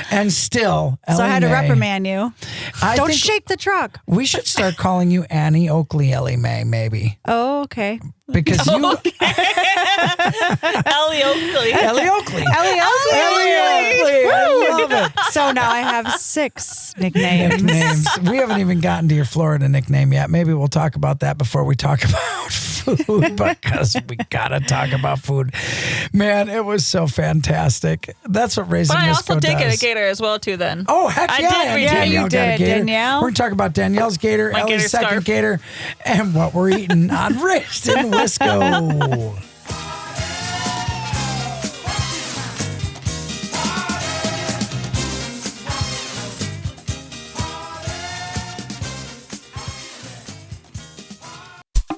S2: And still,
S4: So I
S2: Ellie
S4: had to
S2: Mae,
S4: reprimand you.
S2: I
S4: Don't
S2: think
S4: shake the truck.
S2: We should start calling you Annie Oakley Ellie Mae, maybe,
S4: Oh, okay.
S2: because you
S3: Ellie Oakley.
S2: Ellie Oakley.
S4: Ellie Oakley.
S2: Ellie Oakley. I love it.
S4: So now I have 6 nicknames.
S2: Nicknames. We haven't even gotten to your Florida nickname yet. Maybe we'll talk about that before we talk about food, because we gotta talk about food. Man, it was so fantastic. That's what Raising
S3: But I
S2: Misco
S3: also did get
S2: does.
S3: a gator as well too. Then.
S2: Oh, heck
S3: I
S2: yeah.
S3: did
S2: and
S3: read
S4: Yeah,
S2: Danielle
S4: you
S2: got a
S4: did,
S2: gator.
S4: Danielle.
S2: We're going to talk about Danielle's gator,
S3: My
S2: Ellie's
S3: gator
S2: second
S3: scarf.
S2: gator, and what we're eating on Raised in Wisco.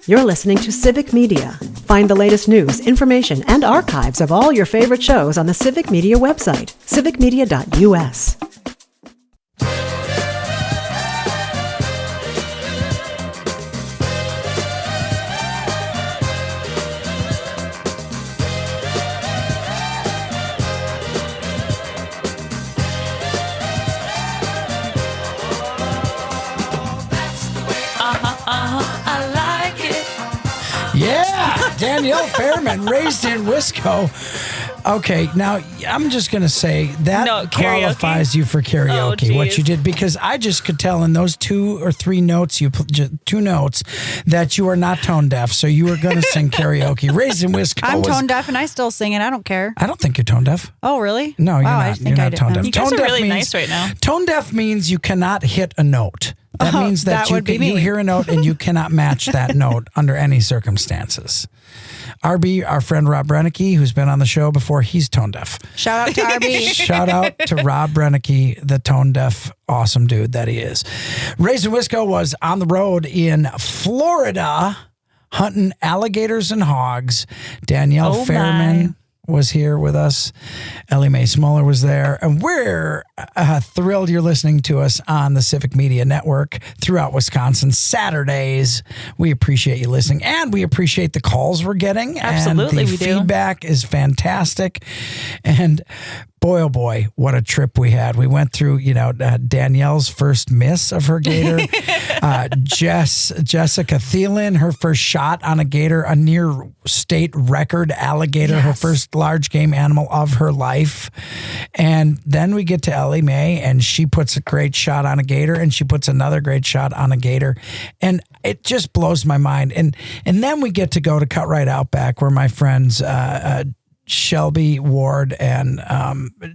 S7: You're listening to Civic Media. Find the latest news, information, and archives of all your favorite shows on the Civic Media website, civicmedia.us.
S3: I like it.
S2: Yeah, Danielle Fairman, raised in Wisco. Okay, now I'm just going to say that qualifies you for karaoke, what you did, because I just could tell in those 2 or 3 notes, 2 notes, that you are not tone deaf, so you were going to sing karaoke. Raised in Wisco.
S4: I'm tone deaf and I still sing it. I don't care.
S2: I don't think you're tone deaf.
S4: Oh, really?
S2: No, you're not. You're not tone deaf.
S3: You guys
S2: tone
S3: are
S2: deaf
S3: really
S2: means,
S3: nice right now.
S2: Tone deaf means you cannot hit a note. That means that you hear a note and you cannot match that note under any circumstances. RB, our friend Rob Brennicky, who's been on the show before, he's tone deaf.
S4: Shout out to RB.
S2: Shout out to Rob Brennicky, the tone deaf, awesome dude that he is. Raised in Wisco was on the road in Florida hunting alligators and hogs. Danielle Fairman was here with us. Ellie Mae Smoller was there. And we're thrilled you're listening to us on the Civic Media Network throughout Wisconsin Saturdays. We appreciate you listening, and we appreciate the calls we're getting.
S3: Absolutely,
S2: and the feedback is fantastic. And boy, oh boy, what a trip we had. We went through, Danielle's first miss of her gator. Jessica Thielen, her first shot on a gator, a near state record alligator, her first large game animal of her life. And then we get to Ellie Mae, and she puts a great shot on a gator, and she puts another great shot on a gator. And it just blows my mind. And then we get to go to Cut Right Outback, where my friends, Shelby Ward and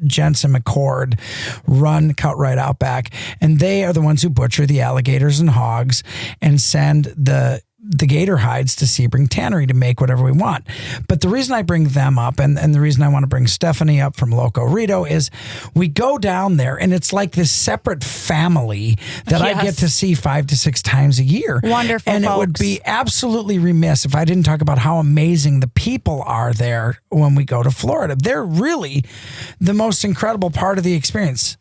S2: Jensen McCord run Cut Right Outback, and they are the ones who butcher the alligators and hogs and send the gator hides to Sebring Tannery to make whatever we want. But the reason I bring them up, and the reason I want to bring Stephanie up from Loco Rito, is we go down there and it's like this separate family that I get to see 5 to 6 times a year.
S4: Wonderful,
S2: and
S4: folks.
S2: It would be absolutely remiss if I didn't talk about how amazing the people are there when we go to Florida. They're really the most incredible part of the experience.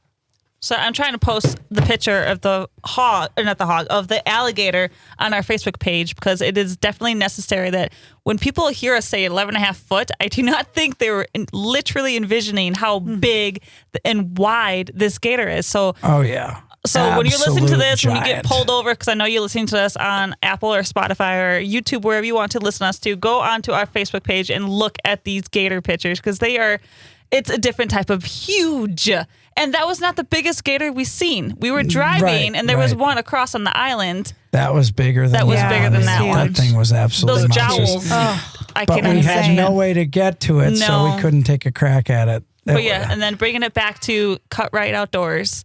S3: So I'm trying to post the picture of the of the alligator on our Facebook page, because it is definitely necessary that when people hear us say 11.5 foot, I do not think they were literally envisioning how big and wide this gator is. So,
S2: oh yeah.
S3: So when you're listening to this, when you get
S2: giant.
S3: pulled over, because I know you're listening to us on Apple or Spotify or YouTube, wherever you want to listen to us to, go onto our Facebook page and look at these gator pictures, because it's a different type of huge. And that was not the biggest gator we've seen. We were driving, and there was one across on the island.
S2: That was bigger than
S3: that one.
S2: That thing was absolutely
S3: those
S2: monstrous.
S3: jowls. I
S2: but
S3: cannot
S2: we
S3: say.
S2: had no way to get to it, so we couldn't take a crack at it.
S3: But yeah, and then bringing it back to Cut Right Outdoors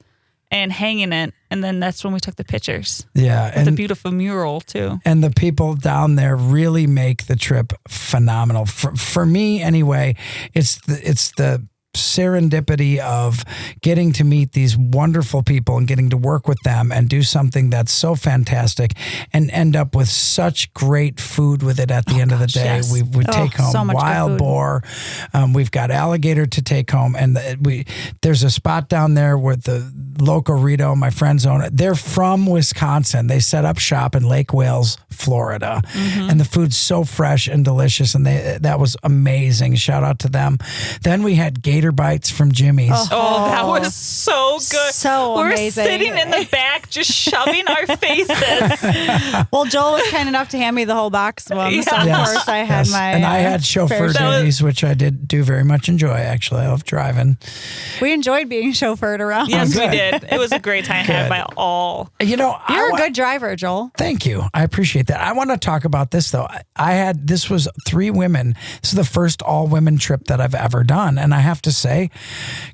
S3: and hanging it, and then that's when we took the pictures.
S2: Yeah,
S3: with the beautiful mural too.
S2: And the people down there really make the trip phenomenal. For me, anyway, it's the serendipity of getting to meet these wonderful people and getting to work with them and do something that's so fantastic and end up with such great food with it at the end of the day.
S3: Yes.
S2: We take home
S4: so
S2: wild boar. We've got alligator to take home, and there's a spot down there with the Loco Rito, my friends own it. They're from Wisconsin. They set up shop in Lake Wales, Florida, and the food's so fresh and delicious, and that was amazing. Shout out to them. Then we had Gator Bites from Jimmy's.
S3: Oh, that was so good.
S4: So
S3: We're
S4: amazing.
S3: sitting in the back just shoving our faces.
S4: Well, Joel was kind enough to hand me the whole box of them, so of course I had my
S2: and I had chauffeur duties, which I did do very much enjoy, actually. I love driving.
S4: We enjoyed being chauffeured around.
S3: Yes, we did. It was a great time had by all.
S4: You're a good driver, Joel.
S2: Thank you. I appreciate that. I want to talk about this, though. This was 3 women. This is the first all-women trip that I've ever done, and I have to say,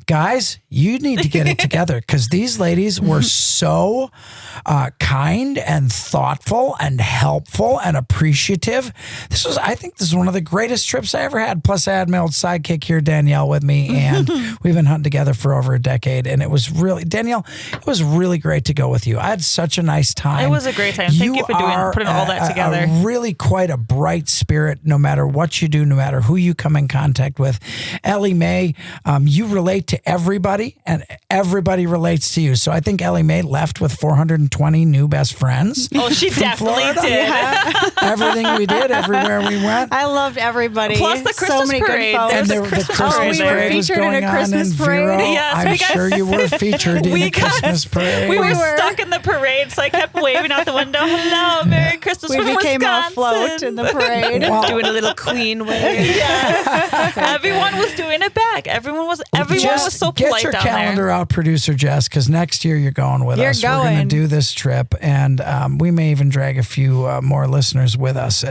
S2: guys, you need to get it together, because these ladies were so kind and thoughtful and helpful and appreciative. I think this is one of the greatest trips I ever had. Plus, I had my old sidekick here, Danielle, with me, and we've been hunting together for over a decade. And it was really, Danielle, it was really great to go with you. I had such a nice time.
S3: It was a great time. Thank you for putting all that together.
S2: Really quite a bright spirit, no matter what you do, no matter who you come in contact with. Ellie Mae, You relate to everybody, and everybody relates to you. So I think Ellie Mae left with 420 new best friends.
S3: Oh, she definitely
S2: Florida.
S3: did.
S4: Yeah.
S2: Everything we did, everywhere we went.
S4: I loved everybody.
S3: Plus the Christmas
S4: so many
S3: parade.
S4: good
S2: And
S3: There's
S4: folks.
S2: the
S3: Christmas
S2: Christmas
S4: we were
S2: parade was
S4: featured in a
S2: going on
S4: Christmas
S2: in
S4: parade.
S2: Vero.
S3: Yes,
S2: I'm
S3: we got-
S2: sure you were featured in a Christmas parade.
S3: We were
S4: were.
S3: stuck in the parade, so I kept waving out the window. Hello, Merry Christmas
S4: We
S3: from
S4: became
S3: Wisconsin.
S4: afloat in the parade.
S2: Well,
S5: Doing a little queen wave.
S3: Everyone was doing it back. Everyone was so
S2: get
S3: polite
S2: your
S3: down
S2: calendar
S3: there.
S2: out, producer Jess, because next year you're going with
S4: You're
S2: us. We're going
S4: going.
S2: to do this trip, and we may even drag a few more listeners with us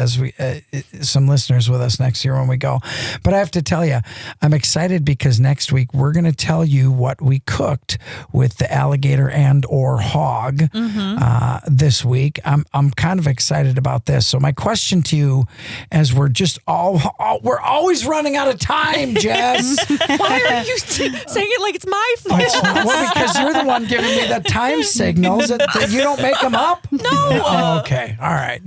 S2: some listeners with us next year when we go. But I have to tell you, I'm excited because next week we're going to tell you what we cooked with the alligator and or hog this week. I'm kind of excited about this. So my question to you, as we're just we're always running out of time, Jess.
S5: Why are you saying it like it's my fault?
S2: Well, because you're the one giving me the time signals. That you don't make them up?
S5: No.
S2: Oh, okay. All right.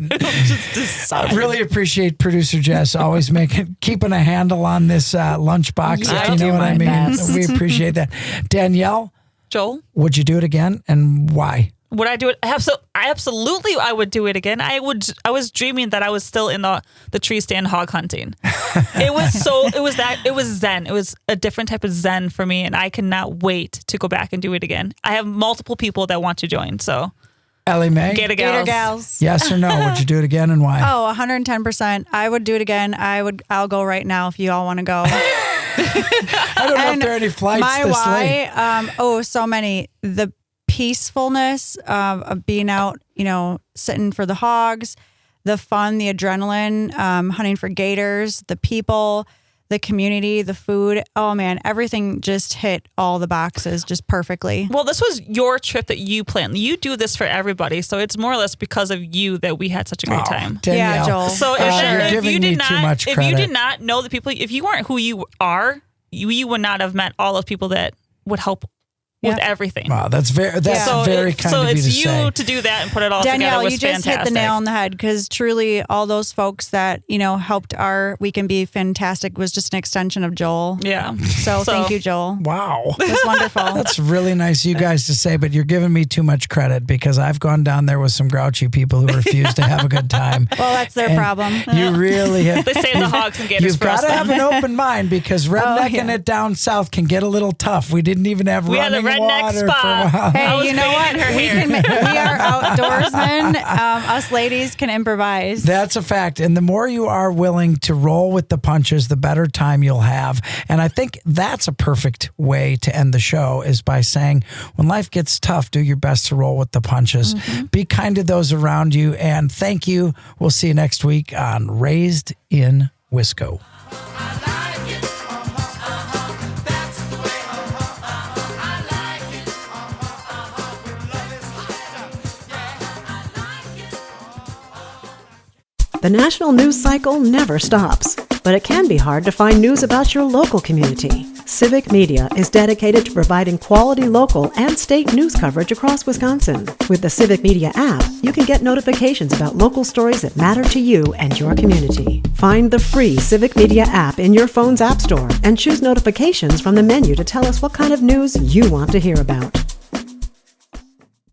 S2: I really appreciate producer Jess always keeping a handle on this lunchbox,
S5: Yeah,
S2: if
S5: I
S2: you know
S5: do
S2: what I
S5: my
S2: mean.
S5: best.
S2: We appreciate that. Danielle,
S3: Joel,
S2: would you do it again, and why?
S3: would I do it? Absolutely, I would do it again. I was dreaming that I was still in the tree stand hog hunting. It was zen. It was a different type of zen for me, and I cannot wait to go back and do it again. I have multiple people that want to join, so
S2: Ellie Mae?
S3: Gator
S4: Gator
S3: Gals.
S4: Gals.
S2: Yes or no? Would you do it again, and why?
S4: Oh, 110%. I would do it again. I'll go right now if you all want to go.
S2: I don't know if there are any flights
S4: My
S2: this late.
S4: why, so many. The peacefulness of being out, sitting for the hogs, the fun, the adrenaline, hunting for gators, the people, the community, the food. Oh man, everything just hit all the boxes just perfectly.
S3: Well, this was your trip that you planned. You do this for everybody, so it's more or less because of you that we had such a great time.
S2: Danielle,
S4: Yeah, Joel.
S3: So
S2: you're
S3: if
S2: giving
S3: you
S2: me
S3: did
S2: too much
S3: not, if
S2: credit.
S3: you did not know the people, if you weren't who you are, you would not have met all of people that would help with
S4: Yeah.
S3: everything.
S2: Wow, that's very kind
S3: so
S2: of you
S3: it's
S2: to
S3: you
S2: say.
S3: to do that and put it all
S4: Danielle,
S3: together was
S4: you just
S3: fantastic.
S4: hit the nail on the head because truly all those folks that, helped our Weekend Be Fantastic was just an extension of Joel.
S3: Yeah.
S4: So thank you, Joel.
S2: Wow.
S4: It was wonderful.
S2: That's really nice of you guys to say, but you're giving me too much credit because I've gone down there with some grouchy people who refuse to have a good time.
S4: Well, that's their
S2: And
S4: problem.
S2: You really have.
S3: They say the hogs and gators
S2: You've
S3: for
S2: got
S3: us
S2: to have
S3: then.
S2: an open mind because rednecking
S4: yeah.
S2: it down south can get a little tough. We didn't even have
S3: We had
S2: running
S3: a redneck
S2: water
S3: spot.
S2: for a while.
S3: I was
S4: Hey, you know what?
S3: banging her
S4: We
S3: hair.
S4: are outdoorsmen. Us ladies can improvise.
S2: That's a fact. And the more you are willing to roll with the punches, the better time you'll have. And I think that's a perfect way to end the show is by saying, when life gets tough, do your best to roll with the punches. Be kind to those around you. And thank you. We'll see you next week on Raised in Wisco.
S7: The national news cycle never stops, but it can be hard to find news about your local community. Civic Media is dedicated to providing quality local and state news coverage across Wisconsin. With the Civic Media app, you can get notifications about local stories that matter to you and your community. Find the free Civic Media app in your phone's app store and choose notifications from the menu to tell us what kind of news you want to hear about.